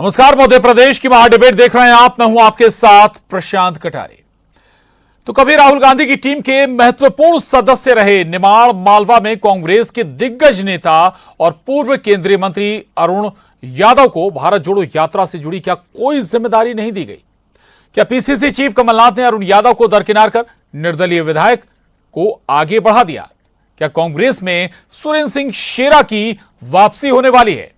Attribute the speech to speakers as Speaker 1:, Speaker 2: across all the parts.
Speaker 1: नमस्कार, मध्य प्रदेश की महाडिबेट देख रहे हैं आप। मैं हूं आपके साथ प्रशांत कटारे। तो कभी राहुल गांधी की टीम के महत्वपूर्ण सदस्य रहे निमाड़ मालवा में कांग्रेस के दिग्गज नेता और पूर्व केंद्रीय मंत्री अरुण यादव को भारत जोड़ो यात्रा से जुड़ी क्या कोई जिम्मेदारी नहीं दी गई? क्या पीसीसी चीफ कमलनाथ ने अरुण यादव को दरकिनार कर निर्दलीय विधायक को आगे बढ़ा दिया? क्या कांग्रेस में सुरेंद्र सिंह शेरा की वापसी होने वाली है?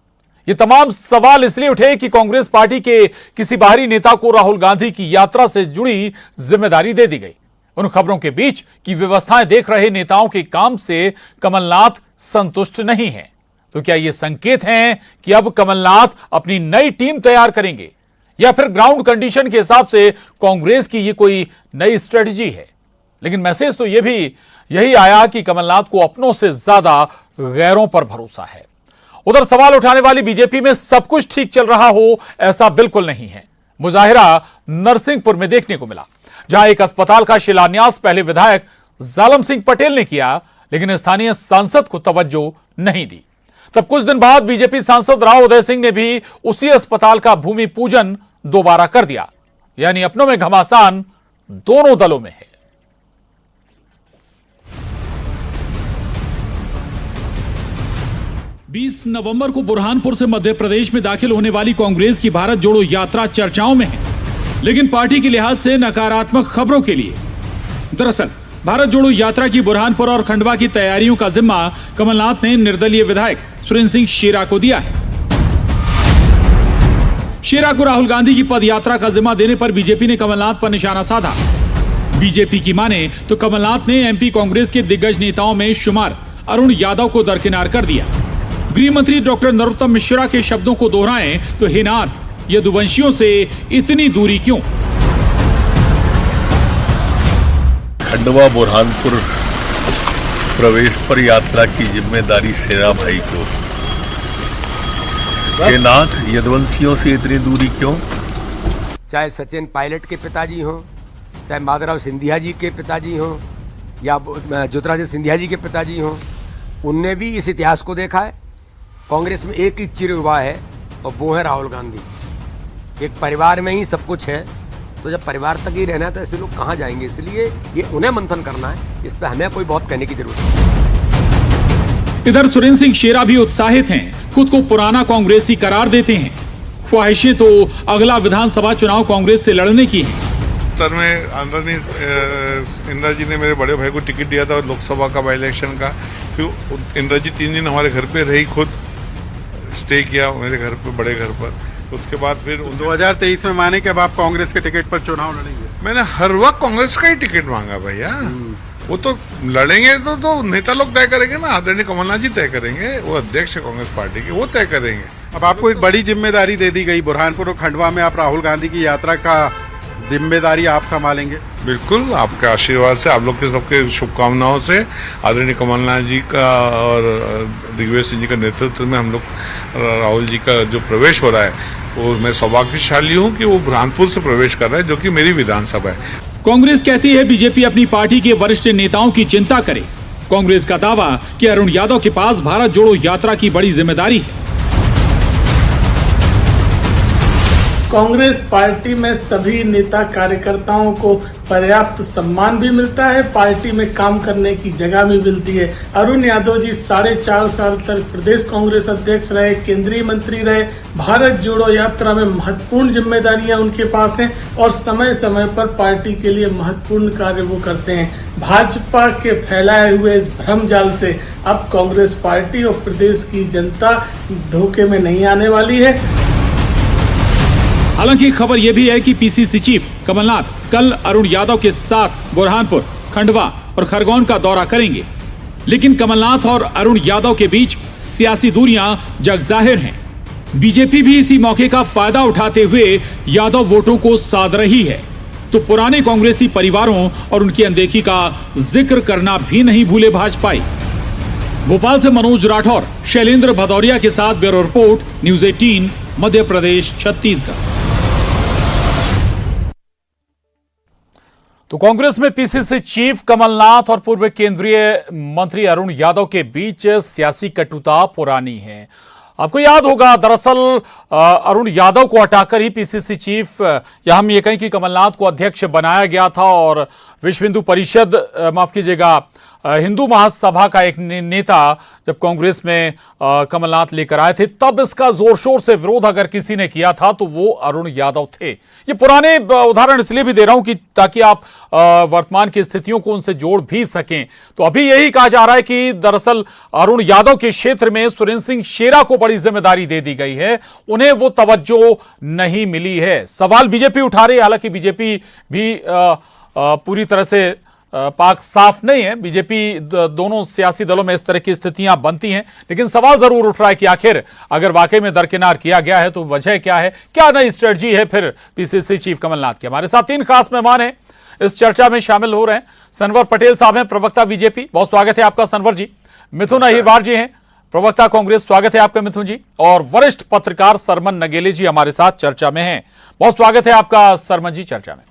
Speaker 1: ये तमाम सवाल इसलिए उठे कि कांग्रेस पार्टी के किसी बाहरी नेता को राहुल गांधी की यात्रा से जुड़ी जिम्मेदारी दे दी गई। उन खबरों के बीच की व्यवस्थाएं देख रहे नेताओं के काम से कमलनाथ संतुष्ट नहीं हैं। तो क्या ये संकेत हैं कि अब कमलनाथ अपनी नई टीम तैयार करेंगे या फिर ग्राउंड कंडीशन के हिसाब से कांग्रेस की ये कोई नई स्ट्रेटजी है? लेकिन मैसेज तो यही आया कि कमलनाथ को अपनों से ज्यादा गैरों पर भरोसा है। उधर सवाल उठाने वाली बीजेपी में सब कुछ ठीक चल रहा हो, ऐसा बिल्कुल नहीं है। मुजाहिरा नरसिंहपुर में देखने को मिला, जहां एक अस्पताल का शिलान्यास पहले विधायक जालम सिंह पटेल ने किया, लेकिन स्थानीय सांसद को तवज्जो नहीं दी। तब कुछ दिन बाद बीजेपी सांसद राव उदय सिंह ने भी उसी अस्पताल का भूमि पूजन दोबारा कर दिया। यानी अपनों में घमासान दोनों दलों में है।
Speaker 2: 20 नवंबर को बुरहानपुर से मध्य प्रदेश में दाखिल होने वाली कांग्रेस की भारत जोड़ो यात्रा चर्चाओं में है, लेकिन पार्टी के लिहाज से नकारात्मक खबरों के लिए। दरअसल भारत जोड़ो यात्रा की बुरहानपुर और खंडवा की तैयारियों का जिम्मा कमलनाथ ने निर्दलीय विधायक सुरेंद्र सिंह शेरा को दिया है। शेरा को राहुल गांधी की पदयात्रा का जिम्मा देने पर बीजेपी ने कमलनाथ पर निशाना साधा। बीजेपी की माने तो कमलनाथ ने एमपी कांग्रेस के दिग्गज नेताओं में शुमार अरुण यादव को दरकिनार कर दिया। गृह मंत्री डॉक्टर नरोत्तम मिश्रा के शब्दों को दोहराएं तो हे नाथ, यदुवंशियों से इतनी दूरी क्यों?
Speaker 3: खंडवा बुरहानपुर प्रवेश पर यात्रा की जिम्मेदारी शेरा भाई को। हे नाथ, यदुवंशियों से इतनी दूरी क्यों?
Speaker 4: चाहे सचिन पायलट के पिताजी हों, चाहे माधवराव सिंधिया जी के पिताजी हों, या ज्योतिरादित्य सिंधिया जी के पिताजी हों, उनने भी इस इतिहास को देखा है। कांग्रेस में एक ही चिर युवा है और वो है राहुल गांधी। एक परिवार में ही सब कुछ है, तो जब परिवार तक ही रहना है तो ऐसे लोग कहाँ जाएंगे? इसलिए ये उन्हें मंथन करना है, इस पर हमें कोई बहुत कहने की जरूरत नहीं।
Speaker 2: इधर सुरेंद्र सिंह शेरा भी उत्साहित हैं, खुद को पुराना कांग्रेसी करार देते हैं। ख्वाहिशें तो अगला विधानसभा चुनाव कांग्रेस से लड़ने की हैं।
Speaker 5: उत्तर में आदरणीय इंदिरा जी ने मेरे बड़े भाई को टिकट दिया था लोकसभा का बाई इलेक्शन का। फिर इंदिरा जी 3 दिन हमारे घर पे रही, खुद स्टे किया मेरे घर पे, बड़े घर पर। उसके बाद फिर
Speaker 6: 2023 में माने कि अब आप कांग्रेस के टिकट पर चुनाव लड़ेंगे?
Speaker 5: मैंने हर वक्त कांग्रेस का ही टिकट मांगा भैया। वो तो लड़ेंगे तो नेता लोग तय करेंगे ना, आदरणीय कमलनाथ जी तय करेंगे, वो अध्यक्ष है कांग्रेस पार्टी के, वो तय करेंगे।
Speaker 6: अब आपको एक बड़ी जिम्मेदारी दे दी गई, बुरहानपुर और खंडवा में आप राहुल गांधी की यात्रा का जिम्मेदारी आप संभालेंगे?
Speaker 5: बिल्कुल, आपके आशीर्वाद से, आप लोग के सबके शुभकामनाओं से, आदरणीय कमलनाथ जी का और दिग्विजय सिंह जी का नेतृत्व में हम लोग राहुल जी का जो प्रवेश हो रहा है, वो मैं सौभाग्यशाली हूँ कि वो बुरहानपुर से प्रवेश कर रहा है, जो कि मेरी विधानसभा है।
Speaker 2: कांग्रेस कहती है बीजेपी अपनी पार्टी के वरिष्ठ नेताओं की चिंता करे। कांग्रेस का दावा कि अरुण यादव के पास भारत जोड़ो यात्रा की बड़ी जिम्मेदारी है।
Speaker 7: कांग्रेस पार्टी में सभी नेता कार्यकर्ताओं को पर्याप्त सम्मान भी मिलता है, पार्टी में काम करने की जगह भी मिलती है। अरुण यादव जी 4.5 साल तक प्रदेश कांग्रेस अध्यक्ष रहे, केंद्रीय मंत्री रहे। भारत जोड़ो यात्रा में महत्वपूर्ण जिम्मेदारियां उनके पास हैं और समय समय पर पार्टी के लिए महत्वपूर्ण कार्य वो करते हैं। भाजपा के फैलाए हुए इस भ्रम जाल से अब कांग्रेस पार्टी और प्रदेश की जनता धोखे में नहीं आने वाली है।
Speaker 2: हालांकि खबर यह भी है कि पीसीसी चीफ कमलनाथ कल अरुण यादव के साथ बुरहानपुर, खंडवा और खरगोन का दौरा करेंगे, लेकिन कमलनाथ और अरुण यादव के बीच सियासी दूरियां जगजाहिर हैं। बीजेपी भी इसी मौके का फायदा उठाते हुए यादव वोटों को साध रही है, तो पुराने कांग्रेसी परिवारों और उनकी अनदेखी का जिक्र करना भी नहीं भूले भाजपाई। भोपाल से मनोज राठौर, शैलेंद्र भदौरिया के साथ bureau report, news 18, Madhya Pradesh, Chhattisgarh.
Speaker 1: तो कांग्रेस में पीसीसी चीफ कमलनाथ और पूर्व केंद्रीय मंत्री अरुण यादव के बीच सियासी कटुता पुरानी है। आपको याद होगा दरअसल अरुण यादव को हटाकर ही पीसीसी चीफ या हम ये कहें कि कमलनाथ को अध्यक्ष बनाया गया था और विश्व हिंदू परिषद माफ कीजिएगा हिंदू महासभा का एक नेता जब कांग्रेस में कमलनाथ लेकर आए थे तब इसका जोर शोर से विरोध अगर किसी ने किया था तो वो अरुण यादव थे। ये पुराने उदाहरण इसलिए भी दे रहा हूं कि ताकि आप वर्तमान की स्थितियों को उनसे जोड़ भी सकें। तो अभी यही कहा जा रहा है कि दरअसल अरुण यादव के क्षेत्र में सुरेंद्र सिंह शेरा को बड़ी जिम्मेदारी दे दी गई है, उन्हें वो तवज्जो नहीं मिली है। सवाल बीजेपी उठा रही है, हालांकि बीजेपी भी पूरी तरह से पाक साफ नहीं है। बीजेपी दोनों सियासी दलों में इस तरह की स्थितियां बनती हैं, लेकिन सवाल जरूर उठ रहा है कि आखिर अगर वाकई में दरकिनार किया गया है तो वजह क्या है, क्या नई स्ट्रेटजी है फिर पीसीसी चीफ कमलनाथ की। हमारे साथ 3 खास मेहमान हैं, इस चर्चा में शामिल हो रहे हैं। सनवर पटेल साहब हैं, प्रवक्ता बीजेपी, बहुत स्वागत है आपका सनवर जी। मिथुन अहिरवार जी हैं, प्रवक्ता कांग्रेस, स्वागत है आपका मिथुन जी। और वरिष्ठ पत्रकार सरमन नगेले जी हमारे साथ चर्चा में हैं, बहुत स्वागत है आपका सरमन जी चर्चा में।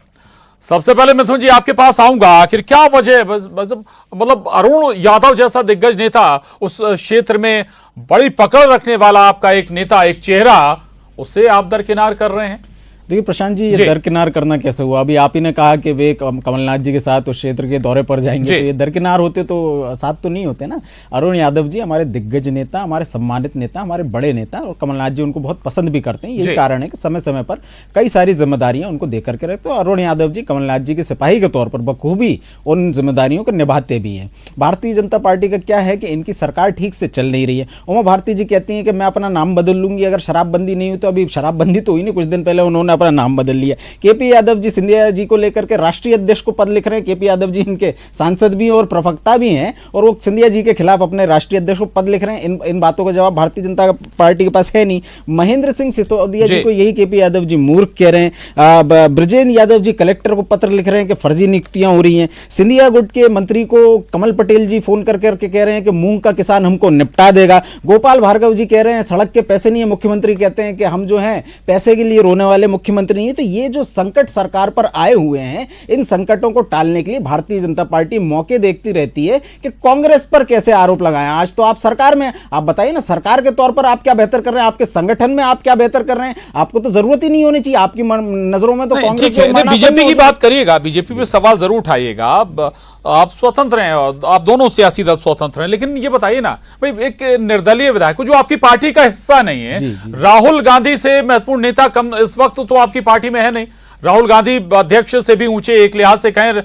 Speaker 1: सबसे पहले मिथुन जी आपके पास आऊंगा, आखिर क्या वजह मतलब अरुण यादव जैसा दिग्गज नेता, उस क्षेत्र में बड़ी पकड़ रखने वाला आपका एक नेता, एक चेहरा, उसे आप दरकिनार कर रहे हैं?
Speaker 8: देखिए प्रशांत जी, ये दरकिनार करना कैसे हुआ? अभी आप ही ने कहा कि वे कमलनाथ जी के साथ उस क्षेत्र के दौरे पर जाएंगे, तो ये दरकिनार होते तो साथ तो नहीं होते ना। अरुण यादव जी हमारे दिग्गज नेता, हमारे सम्मानित नेता, हमारे बड़े नेता, और कमलनाथ जी उनको बहुत पसंद भी करते हैं। यही कारण है कि समय समय पर कई सारी जिम्मेदारियां उनको दे करके रखते। तो अरुण यादव जी कमलनाथ जी के सिपाही के तौर पर बखूबी उन जिम्मेदारियों को निभाते भी हैं। भारतीय जनता पार्टी का क्या है कि इनकी सरकार ठीक से चल नहीं रही है। उमा भारती जी कहती हैं कि मैं अपना नाम बदल लूंगी अगर शराबबंदी नहीं हुई तो। अभी शराबबंदी तो हुई नहीं, कुछ दिन पहले उन्होंने अपना नाम बदल लिया। केपी यादव जी सिंधिया जी को लेकर के राष्ट्रीय अध्यक्ष को पद लिख रहे हैं। केपी यादव जी इनके सांसद भी और प्रवक्ता भी हैं, और वो सिंधिया जी के खिलाफ अपने राष्ट्रीय अध्यक्ष को पद लिख रहे हैं। इन बातों का जवाब भारतीय जनता पार्टी के पास है नहीं। महेंद्र सिंह सिसोदिया जी को यही केपी यादव जी मूर्ख कह रहे हैं। ब्रजेंद्र यादव जी कलेक्टर को पत्र लिख रहे हैं कि फर्जी नियुक्तियां हो रही हैं। सिंधिया गुट के मंत्री को कमल पटेल जी फोन करके कह रहे हैं कि मूंग का किसान हमको निपटा देगा। गोपाल भार्गव जी कह रहे हैं सड़क के पैसे नहीं है। मुख्यमंत्री कहते हैं कि हम जो हैं पैसे के लिए रोने वाले मुख्यमंत्री नहीं है। तो ये जो संकट सरकार पर आए हुए हैं, इन संकटों को टालने के लिए भारतीय जनता पार्टी मौके देखती रहती है कि कांग्रेस पर कैसे आरोप लगाएं। आज तो आप सरकार में, आप बताइए ना, सरकार के तौर पर आप क्या बेहतर कर रहे हैं? आपके संगठन में आप क्या बेहतर कर रहे हैं? आपको तो जरूरत ही नहीं होनी चाहिए। आपकी नजरों में तो कांग्रेस
Speaker 1: बीजेपी की बात करिएगा, बीजेपी पे सवाल जरूर उठाइएगा। आप स्वतंत्र हैं, आप दोनों सियासी दल स्वतंत्र हैं, लेकिन ये बताइए ना भाई, एक निर्दलीय विधायक जो आपकी पार्टी का हिस्सा नहीं है, राहुल गांधी से महत्वपूर्ण नेता कम इस वक्त तो आपकी पार्टी में है नहीं, राहुल गांधी अध्यक्ष से भी ऊंचे एक लिहाज से कहें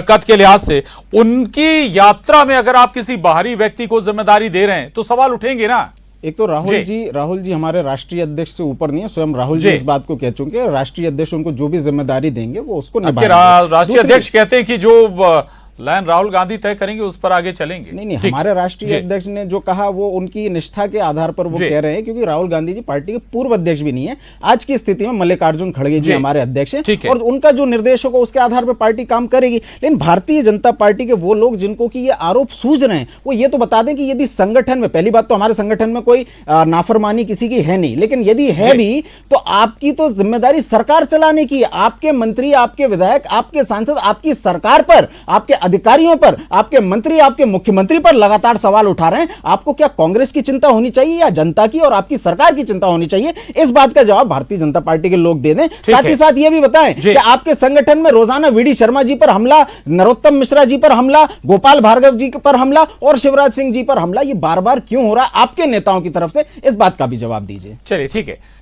Speaker 1: कद के लिहाज से, उनकी यात्रा में अगर आप किसी बाहरी व्यक्ति को जिम्मेदारी दे रहे हैं तो सवाल उठेंगे ना।
Speaker 8: एक तो राहुल जी हमारे राष्ट्रीय अध्यक्ष से ऊपर नहीं है। स्वयं राहुल जी इस बात को कह चुके हैं, राष्ट्रीय अध्यक्ष उनको जो भी जिम्मेदारी देंगे वो उसको निभाएंगे।
Speaker 1: राष्ट्रीय अध्यक्ष कहते हैं कि जो लाइन राहुल गांधी तय करेंगे उस पर आगे चलेंगे।
Speaker 8: नहीं, हमारे राष्ट्रीय अध्यक्ष ने जो कहा वो उनकी निष्ठा के आधार पर वो कह रहे हैं, क्योंकि राहुल गांधी जी पार्टी के पूर्व अध्यक्ष भी नहीं है। आज की स्थिति में मल्लिकार्जुन खड़गे जी हमारे अध्यक्ष हैं, और उनका जो निर्देश होगा उसके आधार पर पार्टी काम करेगी। लेकिन भारतीय जनता पार्टी के वो लोग जिनको कि ये आरोप सूझ रहे हैं, वो ये तो बता दें कि यदि संगठन में, पहली बात तो हमारे संगठन में कोई नाफरमानी किसी की है नहीं, लेकिन यदि है भी तो आपकी तो जिम्मेदारी सरकार चलाने की है। आपके मंत्री, आपके विधायक, आपके सांसद आपकी सरकार पर, आपके अधिकारियों पर, आपके मंत्री, आपके मुख्यमंत्री पर लगातार सवाल उठा रहे हैं। आपको क्या कांग्रेस की चिंता होनी चाहिए या जनता की और आपकी सरकार की चिंता होनी चाहिए? इस बात का जवाब भारतीय जनता पार्टी के लोग दे दें। साथ ही साथ यह भी बताएं कि आपके संगठन में रोजाना वीडी शर्मा जी पर हमला, नरोत्तम मिश्रा जी पर हमला, गोपाल भार्गव जी पर हमला और शिवराज सिंह जी पर हमला, ये बार बार क्यों हो रहा है आपके नेताओं की तरफ से? इस बात का भी जवाब दीजिए।
Speaker 1: चलिए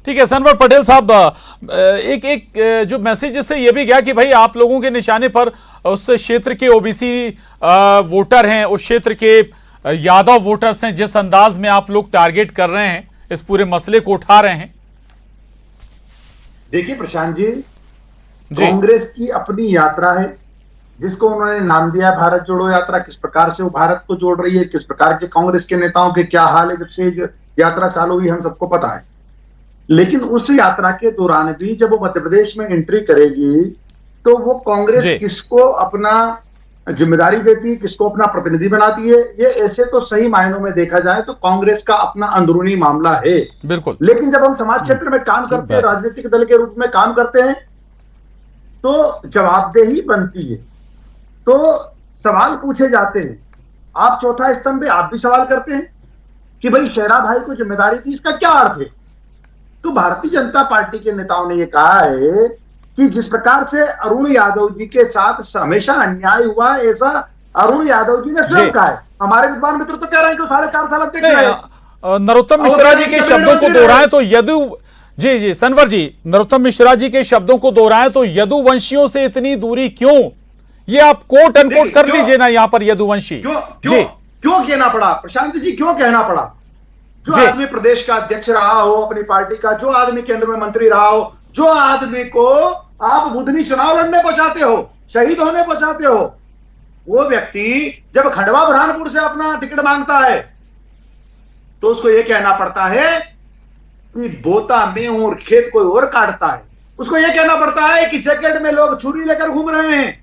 Speaker 1: ठीक है सनवर पटेल साहब, एक जो मैसेज से ये भी गया कि भाई आप लोगों के निशाने पर उस क्षेत्र के ओबीसी वोटर हैं, उस क्षेत्र के यादव वोटर्स हैं, जिस अंदाज में आप लोग टारगेट कर रहे हैं, इस पूरे मसले को उठा रहे हैं।
Speaker 9: देखिए प्रशांत जी, कांग्रेस की अपनी यात्रा है जिसको उन्होंने नाम दिया भारत जोड़ो यात्रा। किस प्रकार से वो भारत को जोड़ रही है, किस प्रकार के कांग्रेस के नेताओं के क्या हाल है जब से यात्रा चालू हुई, हम सबको पता है। लेकिन उस यात्रा के दौरान भी जब वो मध्य प्रदेश में एंट्री करेगी तो वो कांग्रेस किसको अपना जिम्मेदारी देती है, किसको अपना प्रतिनिधि बनाती है, ये ऐसे तो सही मायनों में देखा जाए तो कांग्रेस का अपना अंदरूनी मामला है।
Speaker 1: बिल्कुल।
Speaker 9: लेकिन जब हम समाज क्षेत्र में काम करते हैं, राजनीतिक दल के रूप में काम करते हैं, तो जवाबदेही बनती है, तो सवाल पूछे जाते हैं। आप चौथा स्तंभ पे आप भी सवाल करते हैं कि भाई शेरा भाई को जिम्मेदारी दी, इसका क्या अर्थ है? तो भारतीय जनता पार्टी के नेताओं ने यह कहा है कि जिस प्रकार से अरुण यादव जी के साथ हमेशा अन्याय हुआ, ऐसा अरुण यादव जी ने स्वयं कहा है। हमारे विद्वान मित्र तो कह रहे हैं कि 4.5 साल अध्यक्ष रहे।
Speaker 1: नरोत्तम मिश्रा जी के शब्दों को दोहराएं तो जी सनवर जी, नरोत्तम मिश्रा जी के शब्दों को दोहराएं तो यदुवंशियों से इतनी दूरी क्यों? ये आप कोट अनकोट कर लीजिए ना यहां पर, यदुवंशी
Speaker 9: क्यों कहना पड़ा प्रशांत जी, क्यों कहना पड़ा? जो आदमी प्रदेश का अध्यक्ष रहा हो अपनी पार्टी का, जो आदमी केंद्र में मंत्री रहा हो, जो आदमी को आप बुधनी चुनाव लड़ने पहुंचाते हो, शहीद होने पहुंचाते हो, वो व्यक्ति जब खंडवा बुरहानपुर से अपना टिकट मांगता है तो उसको यह कहना पड़ता है कि बोता में और खेत कोई और काटता है। उसको यह कहना पड़ता है कि जैकेट में लोग छुरी लेकर घूम रहे हैं।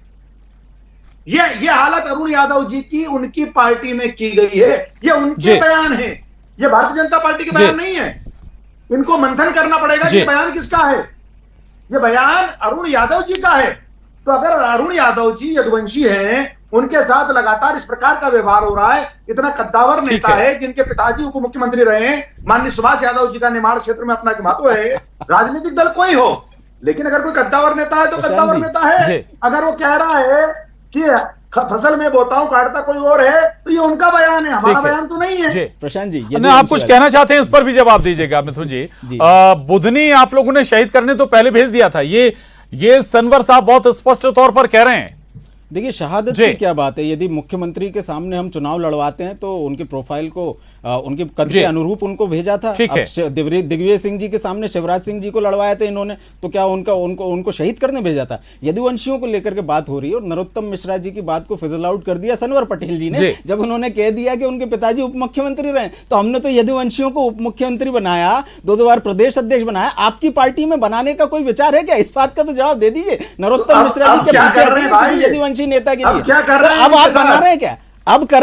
Speaker 9: यह हालत अरुण यादव जी की उनकी पार्टी में की गई है। ये उनके बयान है, ये भारतीय जनता पार्टी के बयान नहीं है। इनको मंथन करना पड़ेगा कि बयान किसका है। ये बयान अरुण यादव जी का है। तो अगर अरुण यादव जी यदुवंशी हैं, उनके साथ लगातार इस प्रकार का व्यवहार हो रहा है, इतना कद्दावर नेता है जिनके पिताजी उप मुख्यमंत्री रहे हैं, माननीय सुभाष यादव जी का निमाड़ क्षेत्र में अपना महत्व है, राजनीतिक दल कोई हो, लेकिन अगर कोई कद्दावर नेता है तो कद्दावर नेता है। अगर वो कह रहा है कि फसल में बोताओं काटता कोई और है तो ये उनका बयान है, हमारा बयान तो नहीं है।
Speaker 8: प्रशांत जी,
Speaker 1: आप कुछ कहना चाहते हैं, इस पर भी जवाब दीजिएगा मिथुन जी। बुधनी आप लोगों ने शहीद करने तो पहले भेज दिया था, ये सनवर साहब बहुत स्पष्ट तौर पर कह रहे हैं।
Speaker 8: देखिए, शहादत की क्या बात है? यदि मुख्यमंत्री के सामने हम चुनाव लड़वाते हैं तो उनके प्रोफाइल को, उनके कद के अनुरूप उनको भेजा था। दिग्विजय सिंह जी के सामने शिवराज सिंह जी को लड़वाया था इन्होंने, तो क्या उनको शहीद करने भेजा था? यदुवंशियों को लेकर के बात हो रही है और नरोत्तम मिश्रा जी की बात को फिजल आउट कर दिया सनवर पटेल जी ने, जब उन्होंने कह दिया कि उनके पिताजी उप मुख्यमंत्री रहे। तो हमने तो यदुवंशियों को उप मुख्यमंत्री बनाया, 2 बार प्रदेश अध्यक्ष बनाया। आपकी पार्टी में बनाने का कोई विचार है क्या? इस बात का तो जवाब दे दीजिए। नरोत्तम मिश्रा जी के पीछे यदुवंशी नेता के लिए अब आप बना रहे हैं क्या? अब तो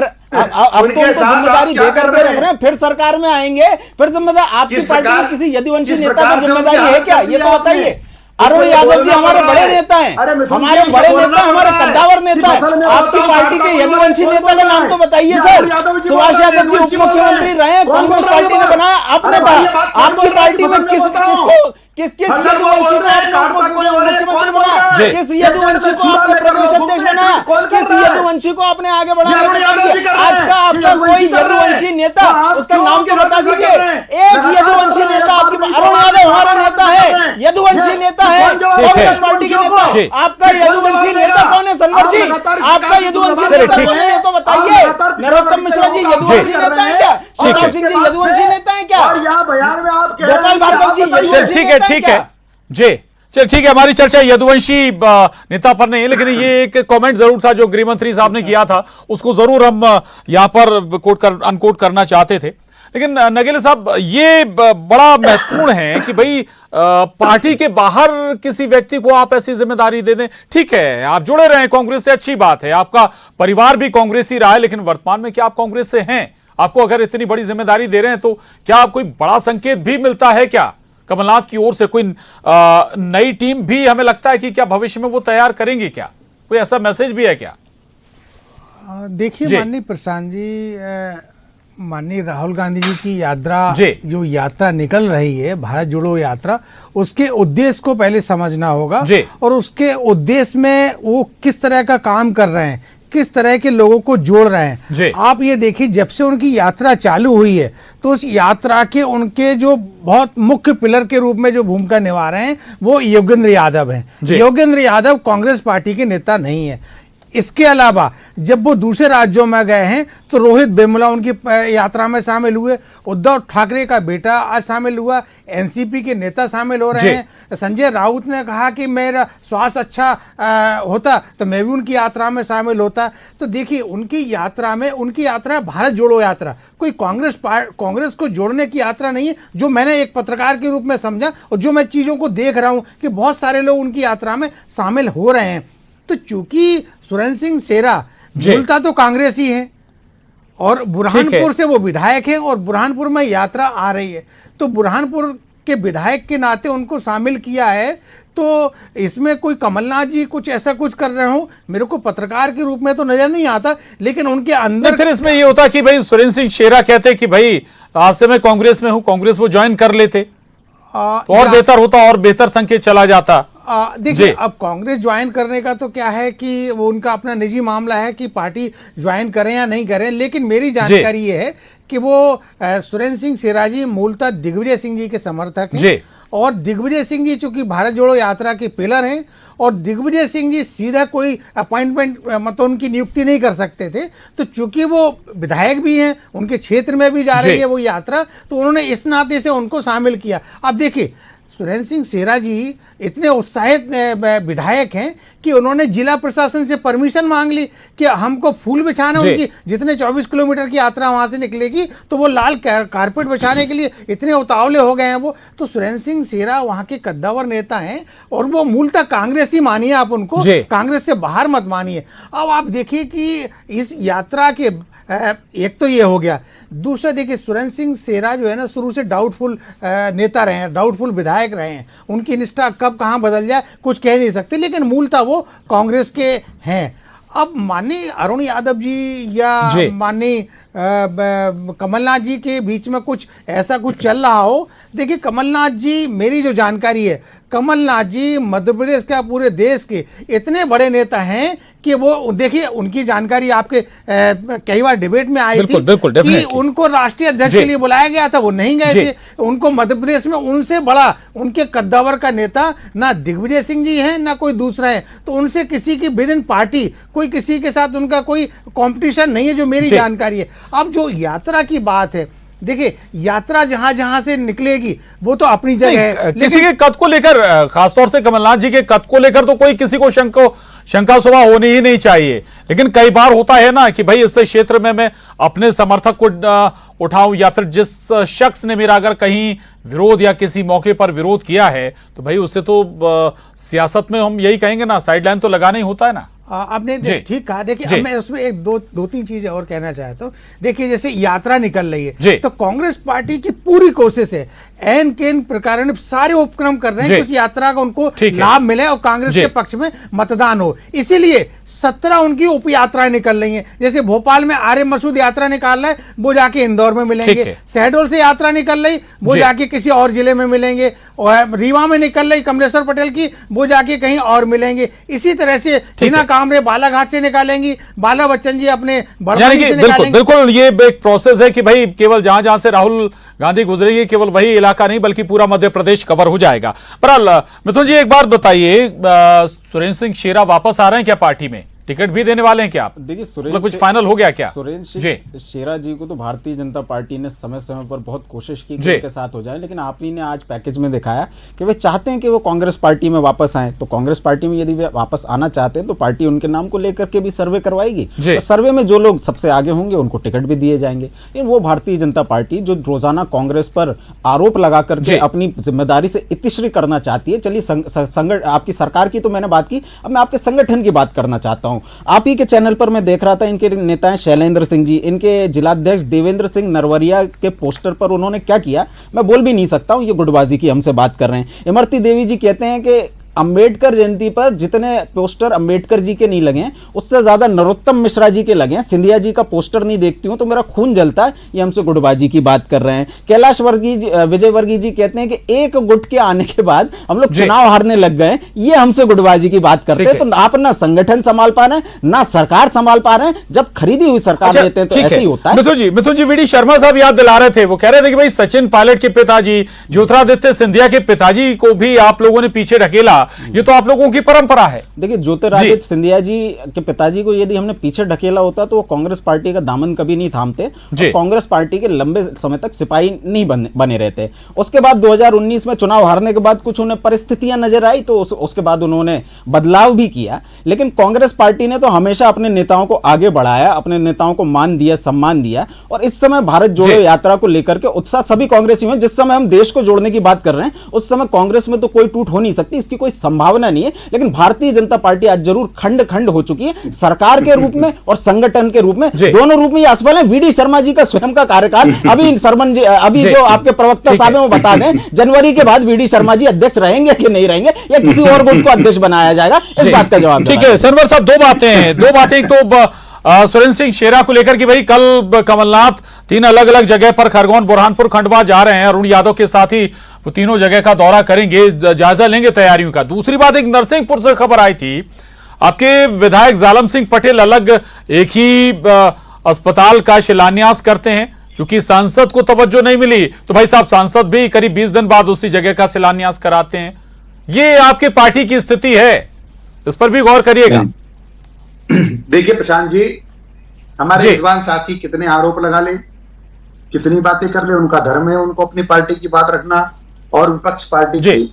Speaker 8: उनको जिम्मेदारी देकर के रख रहे हैं, फिर सरकार में आएंगे, फिर जिम्मेदारी आपकी पार्टी में किसी यदुवंशी नेता की जिम्मेदारी है क्या? ये तो बताइए। अरुण यादव जी हमारे बड़े नेता हैं, हमारे बड़े नेता, हमारे कद्दावर नेता हैं। आपकी पार्टी के यदुवंशी नेता का नाम तो बताइए सर। सुभाष यादव जी उप मुख्यमंत्री रहे, कांग्रेस पार्टी ने बनाया, आपने कहा आपकी पार्टी में किस यदुवंशी को आपने मुख्यमंत्री बनाया? किस यदुवंशी को आपने प्रदेश अध्यक्ष बनाया? किस यदुवंशी को आपने आगे बढ़ाने का? आज का आपका कोई यदुवंशी नेता, उसका नाम तो बता दीजिए। एक यदुवंशी नेता आपके, अरुण यादव हमारा नेता है, यदुवंशी नेता है, कांग्रेस पार्टी के नेता। आपका यदुवंशी नेता कौन है सनवर जी? आपका यदुवंशी नेता कौन है ये तो बताइए। नरोत्तम मिश्रा जी यदुवंशी नेता है क्या? शिवराज सिंह जी यदुवंशी नेता है क्या? गोपाल भार्गव जी यदुवंशी नेता? ठीक है
Speaker 1: जी, चल ठीक है। हमारी चर्चा यदुवंशी नेता पर नहीं है, लेकिन ये एक कमेंट जरूर था जो गृह मंत्री साहब ने किया था, उसको जरूर हम यहां पर अनकोट करना चाहते थे। लेकिन नगेले साहब, ये बड़ा महत्वपूर्ण है कि भाई पार्टी के बाहर किसी व्यक्ति को आप ऐसी जिम्मेदारी दे दें। ठीक है, आप जुड़े रहे कांग्रेस से, अच्छी बात है, आपका परिवार भी कांग्रेसी रहा है, लेकिन वर्तमान में क्या आप कांग्रेस से हैं? आपको अगर इतनी बड़ी जिम्मेदारी दे रहे हैं तो क्या कोई बड़ा संकेत भी मिलता है क्या कमलनाथ की ओर से? कोई नई टीम भी हमें लगता है कि क्या भविष्य में वो तैयार करेंगे? क्या कोई ऐसा मैसेज भी है क्या?
Speaker 10: देखिए माननीय प्रशांत जी, माननीय राहुल गांधी जी की यात्रा, जो यात्रा निकल रही है भारत जोड़ो यात्रा, उसके उद्देश्य को पहले समझना होगा और उसके उद्देश्य में वो किस तरह का काम कर रहे हैं, किस तरह के लोगों को जोड़ रहे हैं। आप ये देखिए, जब से उनकी यात्रा चालू हुई है तो उस यात्रा के उनके जो बहुत मुख्य पिलर के रूप में जो भूमिका निभा रहे हैं वो योगेंद्र यादव हैं। योगेंद्र यादव कांग्रेस पार्टी के नेता नहीं है। इसके अलावा जब वो दूसरे राज्यों में गए हैं तो रोहित वेमुला उनकी यात्रा में शामिल हुए, उद्धव ठाकरे का बेटा आज शामिल हुआ, एनसीपी के नेता शामिल हो रहे हैं। संजय राउत ने कहा कि मेरा स्वास्थ्य अच्छा होता तो मैं भी उनकी यात्रा में शामिल होता। तो देखिए, उनकी यात्रा में, उनकी यात्रा भारत जोड़ो यात्रा, कोई कांग्रेस को जोड़ने की यात्रा नहीं है, जो मैंने एक पत्रकार के रूप में समझा और जो मैं चीज़ों को देख रहा हूँ कि बहुत सारे लोग उनकी यात्रा में शामिल हो रहे हैं। तो चूंकि सुरेंद्र सिंह शेरा मूलतः तो कांग्रेसी हैं और बुरहानपुर से वो विधायक हैं और बुरहानपुर में यात्रा आ रही है, तो बुरहानपुर के विधायक के नाते उनको शामिल किया है, तो इसमें कोई कमलनाथ जी कुछ ऐसा कुछ कर रहे हो मेरे को पत्रकार के रूप में तो नजर नहीं आता, लेकिन उनके अंदर
Speaker 1: फिर इसमें ये होता कि भाई सुरेंद्र सिंह शेरा कहते कि भाई आज से मैं कांग्रेस में हूं, कांग्रेस वो ज्वाइन कर लेते तो और बेहतर होता और बेहतर संकेत चला जाता।
Speaker 10: देखिए अब कांग्रेस ज्वाइन करने का तो क्या है कि वो उनका अपना निजी मामला है कि पार्टी ज्वाइन करें या नहीं करें, लेकिन मेरी जानकारी ये है कि वो सुरेंद्र सिंह शेरा जी मूलतः दिग्विजय सिंह जी के समर्थक हैं और दिग्विजय सिंह जी चूंकि भारत जोड़ो यात्रा के पिलर हैं और दिग्विजय सिंह जी सीधा कोई अपॉइंटमेंट मतलब उनकी नियुक्ति नहीं कर सकते थे, तो चूंकि वो विधायक भी हैं, उनके क्षेत्र में भी जा रही है वो यात्रा, तो उन्होंने इस नाते से उनको शामिल किया। अब देखिए सुरेंद्र सिंह शेरा जी इतने उत्साहित विधायक हैं कि उन्होंने जिला प्रशासन से परमिशन मांग ली कि हमको फूल बिछाना, उनकी जितने 24 किलोमीटर की यात्रा वहां से निकलेगी तो वो लाल कारपेट बिछाने के लिए इतने उतावले हो गए हैं वो। तो सुरेंद्र सिंह शेरा वहां के कद्दावर नेता हैं और वो मूलतः कांग्रेस ही मानिए आप उनको, कांग्रेस से बाहर मत मानिए। अब आप देखिए कि इस यात्रा के एक तो ये हो गया, दूसरा देखिए सुरेंद्र सिंह शेरा जो है ना शुरू से डाउटफुल नेता रहे हैं, डाउटफुल विधायक रहे हैं, उनकी निष्ठा कब कहाँ बदल जाए कुछ कह नहीं सकते, लेकिन मूलतः वो कांग्रेस के हैं। अब माननीय अरुण यादव जी या माननीय कमलनाथ जी के बीच में कुछ ऐसा कुछ चल रहा हो, देखिए कमलनाथ जी, मेरी जो जानकारी है कमलनाथ जी मध्य प्रदेश का पूरे देश के इतने बड़े नेता हैं कि वो देखिए उनकी जानकारी आपके कई बार डिबेट में आई थी कि उनको राष्ट्रीय अध्यक्ष के लिए बुलाया गया था, वो नहीं गए थे। उनको मध्य प्रदेश में उनसे बड़ा उनके कद्दावर का नेता ना दिग्विजय सिंह जी हैं ना कोई दूसरा है, तो उनसे किसी की विद इन पार्टी कोई किसी के साथ उनका कोई कंपटीशन नहीं है जो मेरी जानकारी है। अब जो यात्रा की बात है, देखिए यात्रा जहां जहां से निकलेगी वो तो अपनी जगह है,
Speaker 1: किसी के कद को लेकर, खासतौर से कमलनाथ जी के कद को लेकर तो कोई किसी को शंका सुबह होनी ही नहीं चाहिए, लेकिन कई बार होता है ना कि भाई इस क्षेत्र में मैं अपने समर्थक को उठाऊं या फिर जिस शख्स ने मेरा अगर कहीं विरोध या किसी मौके पर विरोध किया है तो भाई उससे तो सियासत में हम यही कहेंगे ना, साइडलाइन तो लगाना ही होता है ना।
Speaker 10: आपने ठीक कहा। देखिए अब मैं उसमें एक दो तीन चीजें और कहना चाहता हूँ। देखिए जैसे यात्रा निकल रही है तो कांग्रेस पार्टी की पूरी कोशिश है, एन केन प्रकार सारे उपक्रम कर रहे हैं कि उस यात्रा का उनको लाभ मिले और कांग्रेस के पक्ष में मतदान हो। इसीलिए 17 उनकी उप यात्राएं निकल रही हैं। जैसे भोपाल में आर्य मसूद यात्रा निकाल रहा है, वो जाके इंदौर में मिलेंगे। शहडोल से यात्रा निकल रही, वो जाके किसी और जिले में मिलेंगे। और रीवा में निकल रही कमलेश्वर पटेल की, वो जाके कहीं और मिलेंगे। इसी तरह से हिना कामरे बालाघाट से निकालेंगी, बाला बच्चन जी अपने बड़वानी से निकालेंगे।
Speaker 1: बिल्कुल ये एक प्रोसेस है कि भाई केवल जहां जहां से राहुल गांधी गुजरेगी केवल वही इलाका नहीं बल्कि पूरा मध्य प्रदेश कवर हो जाएगा। पर मिथुन जी एक बात बताइए, सुरेंद्र सिंह शेरा वापस आ रहे हैं क्या पार्टी में? टिकट भी देने वाले हैं क्या आप?
Speaker 8: देखिए
Speaker 1: मतलब कुछ फाइनल हो गया क्या?
Speaker 8: सुरेंद्र शेरा जी को तो भारतीय जनता पार्टी ने समय समय पर बहुत कोशिश की कि उनके साथ हो जाए, लेकिन आप ही ने आज पैकेज में दिखाया कि वे चाहते हैं कि वो कांग्रेस पार्टी में वापस आए। तो कांग्रेस पार्टी में यदि वे वापस आना चाहते हैं तो पार्टी उनके नाम को लेकर के भी सर्वे करवाएगी। तो सर्वे में जो लोग सबसे आगे होंगे उनको टिकट भी दिए जाएंगे। लेकिन वो भारतीय जनता पार्टी जो रोजाना कांग्रेस पर आरोप लगा करके अपनी जिम्मेदारी से इतिश्री करना चाहती है। चलिए संगठन आपकी सरकार की तो मैंने बात की, अब मैं आपके संगठन की बात करना चाहता हूँ। आप ही के चैनल पर मैं देख रहा था, इनके नेता हैं शैलेंद्र सिंह जी, इनके जिलाध्यक्ष देवेंद्र सिंह नरवरिया के पोस्टर पर उन्होंने क्या किया मैं बोल भी नहीं सकता हूं, ये गुटबाजी की हमसे बात कर रहे हैं। इमरती देवी जी कहते हैं कि अंबेडकर जयंती पर जितने पोस्टर अंबेडकर जी के नहीं लगे हैं उससे ज्यादा नरोत्तम मिश्रा जी के लगे हैं। सिंधिया जी का पोस्टर नहीं देखती हूं तो मेरा खून जलता है। ये हमसे गुटबाजी की बात कर रहे हैं। कैलाश विजयवर्गीय जी कहते हैं कि एक गुट के आने के बाद हम लोग चुनाव हारने लग गए, ये हमसे गुटबाजी की बात करते हैं। तो आप ना संगठन संभाल पा रहे हैं ना सरकार संभाल पा रहे हैं। जब खरीदी हुई सरकार लेते हैं तो ऐसे ही होता है।
Speaker 1: मिथुन जी वीडी शर्मा साहब याद दिला रहे थे, वो कह रहे थे कि भाई सचिन पायलट के पिताजी ज्योतिरादित्य सिंधिया के पिताजी को भी आप लोगों ने पीछे ढकेला, ये तो आप लोगों की परंपरा है।
Speaker 8: देखिए ज्योतिरादित्य सिंधिया जी के पिताजी को यदि हमने पीछे ढकेला होता तो वो कांग्रेस पार्टी का दामन कभी नहीं थामते और कांग्रेस पार्टी के लंबे समय तक सिपाही नहीं बने रहते। उसके बाद 2019 में चुनाव हारने के बाद कुछ उन्हें परिस्थितियां नजर आई तो उसके बाद उन्होंने बदलाव भी किया। लेकिन कांग्रेस पार्टी ने तो हमेशा अपने नेताओं को आगे बढ़ाया, अपने नेताओं को मान दिया, सम्मान दिया। और इस समय भारत जोड़ो यात्रा को लेकर के उत्साह सभी कांग्रेसी में, जिस समय हम देश को जोड़ने की बात कर रहे हैं उस समय कांग्रेस में तो कोई टूट हो नहीं सकती, इसकी कोई संभावना नहीं है, लेकिन भारतीय जनता पार्टी आज जरूर खंड खंड हो चुकी है, सरकार के रूप में और संगठन के रूप में, दोनों रूप में ये असफल है। वीडी शर्मा जी का स्वयं का कार्यकाल अभी सरमन जी, अभी जो आपके प्रवक्ता साहब हैं वो बता दें, जनवरी के बाद वीडी शर्मा जी अध्यक्ष रहेंगे कि नहीं रहेंगे, या किसी और गुट को अध्यक्ष बनाया जाएगा, इस बात का जवाब।
Speaker 1: ठीक है सरवर साहब, दो बातें तो सुरेंद्र सिंह शेरा को लेकर कि भाई कल कमलनाथ 3 अलग-अलग जगह पर खरगोन, बुरहानपुर, खंडवा जा रहे हैं, अरुण यादव के साथ ही वो तीनों जगह का दौरा करेंगे, जायजा लेंगे तैयारियों का। दूसरी बात, एक नरसिंहपुर से खबर आई थी, आपके विधायक जालम सिंह पटेल अलग एक ही अस्पताल का शिलान्यास करते हैं, क्योंकि सांसद को तवज्जो नहीं मिली तो भाई साहब सांसद भी करीब 20 दिन बाद उसी जगह का शिलान्यास कराते हैं। ये आपके पार्टी की स्थिति है, इस पर भी गौर करिएगा।
Speaker 9: देखिए प्रशांत जी, हमारे विद्वान साथी कितने आरोप लगा ले, कितनी बातें कर ले, उनका धर्म है उनको अपनी पार्टी की बात रखना और विपक्ष पार्टी की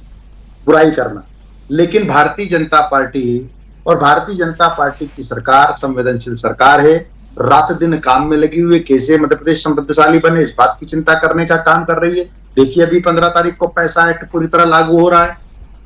Speaker 9: बुराई करना, लेकिन भारतीय जनता पार्टी और भारतीय जनता पार्टी की सरकार संवेदनशील सरकार है, रात दिन काम में लगी हुई, कैसे मध्य प्रदेश समृद्धशाली बने इस बात की चिंता करने का काम कर रही है। देखिए अभी 15 तारीख को पैसा एक्ट पूरी तरह लागू हो रहा है।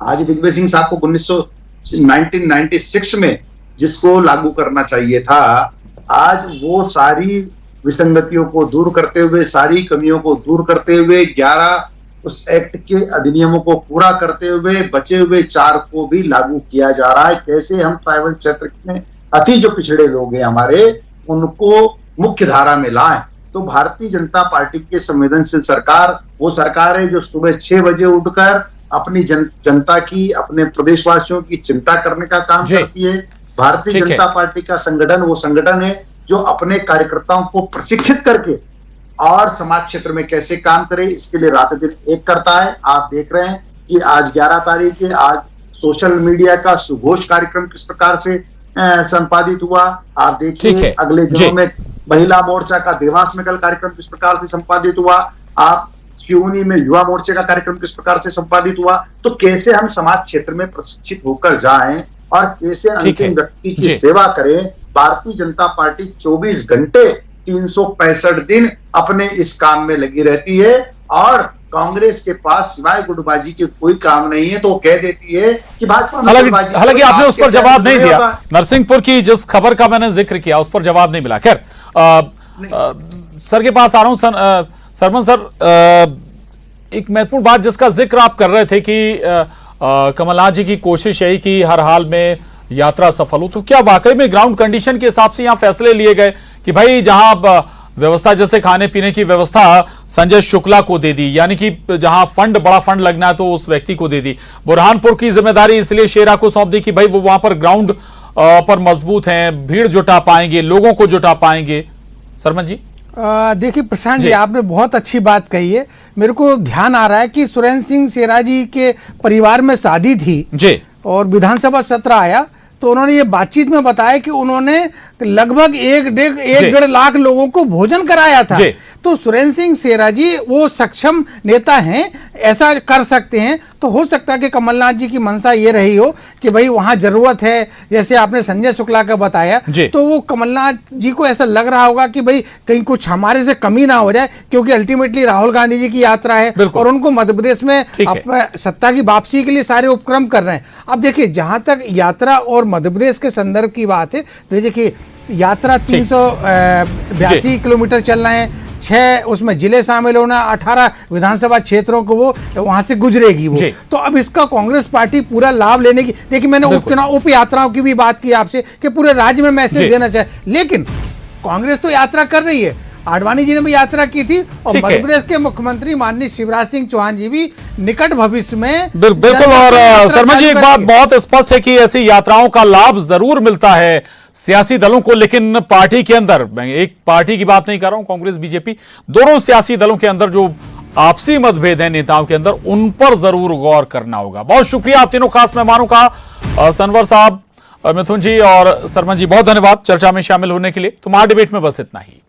Speaker 9: आज दिग्विजय सिंह साहब को 1996 में जिसको लागू करना चाहिए था, आज वो सारी विसंगतियों को दूर करते हुए, सारी कमियों को दूर करते हुए 11 उस एक्ट के अधिनियमों को पूरा करते हुए बचे हुए 4 को भी लागू किया जा रहा है। कैसे हम ट्राइबल क्षेत्र में अति जो पिछड़े लोग हैं हमारे, उनको मुख्य धारा में लाएं। तो भारतीय जनता पार्टी की संवेदनशील सरकार वो सरकार है जो सुबह 6 बजे उठकर अपनी जनता की, अपने प्रदेशवासियों की चिंता करने का काम करती है। भारतीय जनता पार्टी का संगठन वो संगठन है जो अपने कार्यकर्ताओं को प्रशिक्षित करके और समाज क्षेत्र में कैसे काम करे इसके लिए रात दिन एक करता है। आप देख रहे हैं कि आज 11 तारीख है, आज सोशल मीडिया का सुघोष कार्यक्रम किस प्रकार से संपादित हुआ। आप देखिए अगले दिनों में महिला मोर्चा का देवास में कल कार्यक्रम किस प्रकार से संपादित हुआ, आप सिवनी में युवा मोर्चे का कार्यक्रम किस प्रकार से संपादित हुआ। तो कैसे हम समाज क्षेत्र में प्रशिक्षित होकर जाएं और कैसे अंतिम व्यक्ति की सेवा करें। भारतीय जनता पार्टी 24 घंटे 365 दिन अपने इस काम में लगी रहती है और कांग्रेस के पास सिवाय गुटबाजी के कोई काम नहीं है, तो वो कह देती है कि भाजपा।
Speaker 1: हालांकि आपने उस पर जवाब नहीं दिया। नरसिंहपुर की जिस खबर का मैंने जिक्र किया उस पर जवाब नहीं मिला। खैर सर के पास आ रहा हूं। सरमन सर, एक महत्वपूर्ण बात जिसका जिक्र आप कर रहे थे कि कमलनाथ जी की कोशिश यही कि हर हाल में यात्रा सफल हो, तो क्या वाकई में ग्राउंड कंडीशन के हिसाब से यहां फैसले लिए गए कि भाई जहां व्यवस्था जैसे खाने पीने की व्यवस्था संजय शुक्ला को दे दी, यानी कि जहां बड़ा फंड लगना है तो उस व्यक्ति को दे दी, बुरहानपुर की जिम्मेदारी इसलिए शेरा को सौंप दी कि भाई वो वहां पर ग्राउंड पर मजबूत हैं, भीड़ जुटा पाएंगे, लोगों को जुटा पाएंगे। सरमन जी
Speaker 10: देखिए प्रशांत जी, आपने बहुत अच्छी बात कही है। मेरे को ध्यान आ रहा है कि सुरेंद्र सिंह शेरा जी के परिवार में शादी थी जी और विधानसभा सत्र आया तो उन्होंने ये बातचीत में बताया कि उन्होंने लगभग 1.5 लाख लोगों को भोजन कराया था। तो सुरेंद्र सिंह शेरा जी वो सक्षम नेता हैं, ऐसा कर सकते हैं। तो हो सकता है कि कमलनाथ जी की मंशा ये रही हो कि भाई वहां जरूरत है, जैसे आपने संजय शुक्ला का बताया, तो वो कमलनाथ जी को ऐसा लग रहा होगा कि भाई कहीं कुछ हमारे से कमी ना हो जाए, क्योंकि अल्टीमेटली राहुल गांधी जी की यात्रा है और उनको मध्य प्रदेश में सत्ता की वापसी के लिए सारे उपक्रम कर रहे हैं। अब देखिए जहां तक यात्रा और मध्य प्रदेश के संदर्भ की बात है, तो देखिए यात्रा 382 किलोमीटर चलना है, 6 उसमें जिले शामिल होना, 18 विधानसभा क्षेत्रों को वो वहां से गुजरेगी वो। तो अब इसका कांग्रेस पार्टी पूरा लाभ लेने की, देखिए मैंने उपचुनाव उप यात्राओं की भी बात की आपसे कि पूरे राज्य में मैसेज देना चाहिए, लेकिन कांग्रेस तो यात्रा कर रही है, आडवाणी जी ने भी यात्रा की थी और मध्य प्रदेश के मुख्यमंत्री माननीय शिवराज सिंह चौहान जी भी निकट भविष्य में
Speaker 1: बिल्कुल। और शर्मा जी एक बात बहुत स्पष्ट है कि ऐसी यात्राओं का लाभ जरूर मिलता है सियासी दलों को, लेकिन पार्टी के अंदर, मैं एक पार्टी की बात नहीं कर रहा हूं, कांग्रेस बीजेपी दोनों सियासी दलों के अंदर जो आपसी मतभेद हैं नेताओं के अंदर, उन पर जरूर गौर करना होगा। बहुत शुक्रिया आप तीनों खास मेहमानों का, सनवर साहब, मिथुन जी और सरमन जी, बहुत धन्यवाद चर्चा में शामिल होने के लिए। तुम्हारा डिबेट में बस इतना ही।